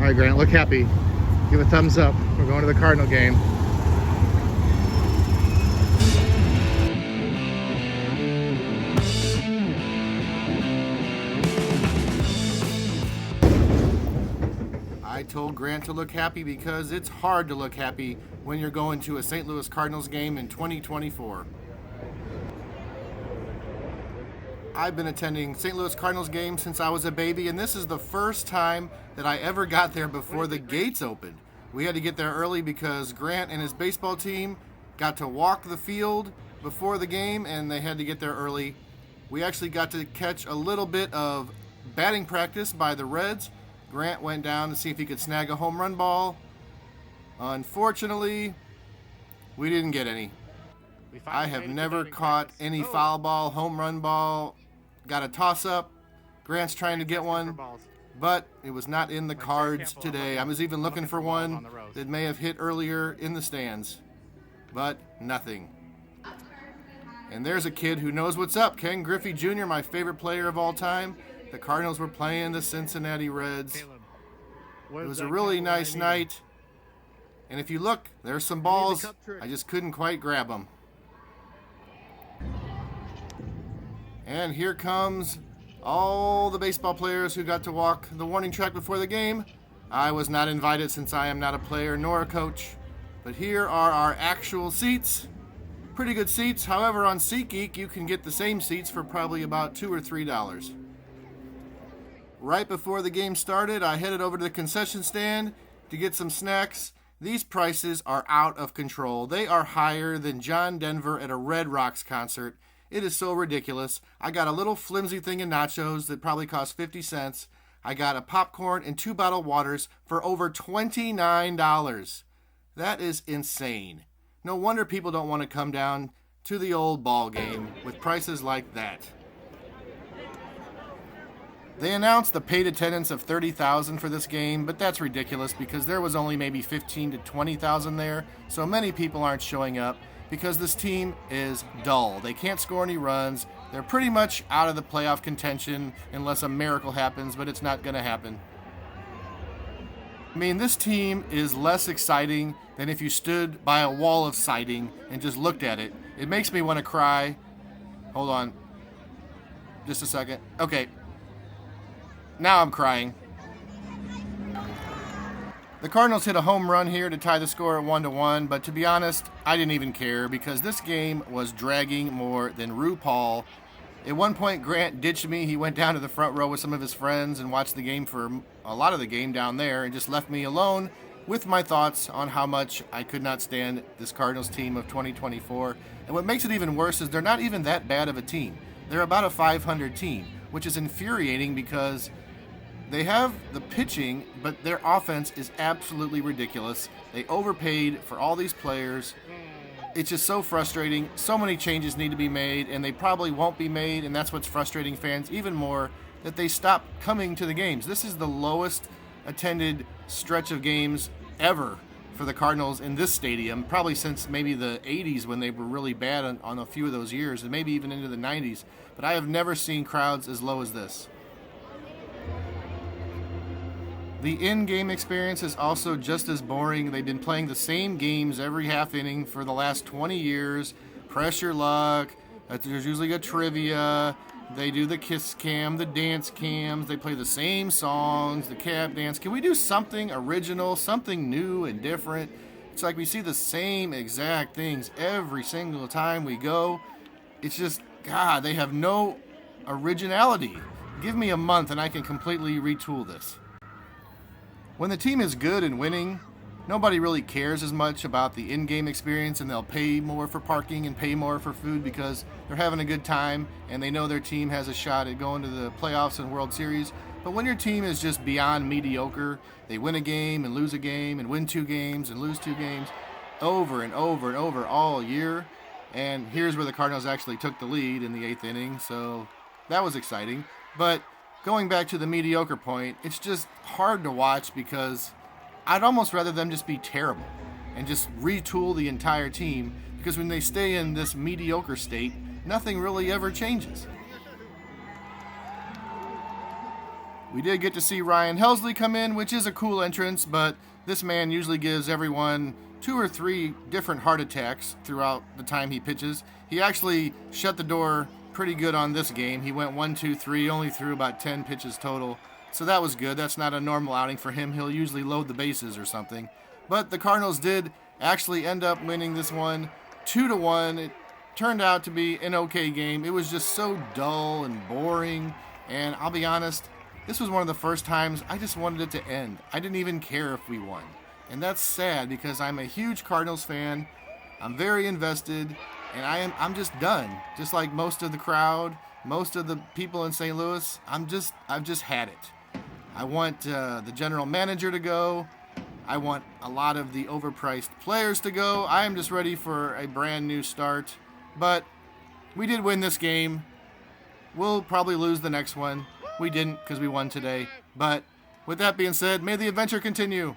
All right, Grant, look happy. Give a thumbs up. We're going to the Cardinal game. I told Grant to look happy because it's hard to look happy when you're going to a St. Louis Cardinals game in 2024. I've been attending St. Louis Cardinals games since I was a baby, and this is the first time that I ever got there before the gates opened. We had to get there early because Grant and his baseball team got to walk the field before the game, and they had to get there early. We actually got to catch a little bit of batting practice by the Reds. Grant went down to see if he could snag a home run ball. Unfortunately, we didn't get any. I have never caught any foul ball, home run ball, got a toss-up. Grant's trying to get one, but it was not in the cards today. I was even looking for one that may have hit earlier in the stands, but nothing. And there's a kid who knows what's up. Ken Griffey Jr., my favorite player of all time. The Cardinals were playing the Cincinnati Reds. It was a really nice night. And if you look, there's some balls. I just couldn't quite grab them. And here comes all the baseball players who got to walk the warning track before the game. I was not invited since I am not a player nor a coach. But here are our actual seats. Pretty good seats. However, on SeatGeek, you can get the same seats for probably about $2 or $3. Right before the game started, I headed over to the concession stand to get some snacks. These prices are out of control. They are higher than John Denver at a Red Rocks concert. It is so ridiculous. I got a little flimsy thing of nachos that probably cost 50 cents. I got a popcorn and 2 bottled waters for over $29. That is insane. No wonder people don't want to come down to the old ball game with prices like that. They announced the paid attendance of 30,000 for this game, but that's ridiculous because there was only maybe 15 to 20,000 there, so many people aren't showing up because this team is dull. They can't score any runs. They're pretty much out of the playoff contention unless a miracle happens, but it's not going to happen. I mean, this team is less exciting than if you stood by a wall of siding and just looked at it. It makes me want to cry. Hold on. Just a second. Okay. Now I'm crying. The Cardinals hit a home run here to tie the score at 1-1, but to be honest, I didn't even care because this game was dragging more than RuPaul. At one point, Grant ditched me. He went down to the front row with some of his friends and watched the game for a lot of the game down there and just left me alone with my thoughts on how much I could not stand this Cardinals team of 2024. And what makes it even worse is they're not even that bad of a team. They're about a 500 team, which is infuriating because they have the pitching, but their offense is absolutely ridiculous. They overpaid for all these players. It's just so frustrating. So many changes need to be made, and they probably won't be made, and that's what's frustrating fans even more, that they stop coming to the games. This is the lowest attended stretch of games ever for the Cardinals in this stadium, probably since maybe the 80s when they were really bad on a few of those years, and maybe even into the 90s. But I have never seen crowds as low as this. The in-game experience is also just as boring. They've been playing the same games every half inning for the last 20 years. Press your luck. There's usually a trivia. They do the kiss cam, the dance cams. They play the same songs, the cap dance. Can we do something original, something new and different? It's like we see the same exact things every single time we go. It's just, God, they have no originality. Give me a month and I can completely retool this. When the team is good and winning, nobody really cares as much about the in-game experience, and they'll pay more for parking and pay more for food because they're having a good time and they know their team has a shot at going to the playoffs and World Series. But when your team is just beyond mediocre, they win a game and lose a game and win 2 games and lose 2 games over and over and over all year. And here's where the Cardinals actually took the lead in the 8th inning, so that was exciting. But going back to the mediocre point, it's just hard to watch because I'd almost rather them just be terrible and just retool the entire team, because when they stay in this mediocre state, nothing really ever changes. We did get to see Ryan Helsley come in, which is a cool entrance, but this man usually gives everyone 2 or 3 different heart attacks throughout the time he pitches. He actually shut the door pretty good on this game. He went 1, 2, 3, only threw about 10 pitches total. So that was good. That's not a normal outing for him. He'll usually load the bases or something. But the Cardinals did actually end up winning this one 2-1. It turned out to be an okay game. It was just so dull and boring. And I'll be honest, this was one of the first times I just wanted it to end. I didn't even care if we won. And that's sad because I'm a huge Cardinals fan. I'm very invested, and I'm just done. Just like most of the crowd, most of the people in St. Louis, I've just had it. I want the general manager to go. I want a lot of the overpriced players to go. I am just ready for a brand new start. But we did win this game. We'll probably lose the next one. We didn't because we won today. But with that being said, may the adventure continue.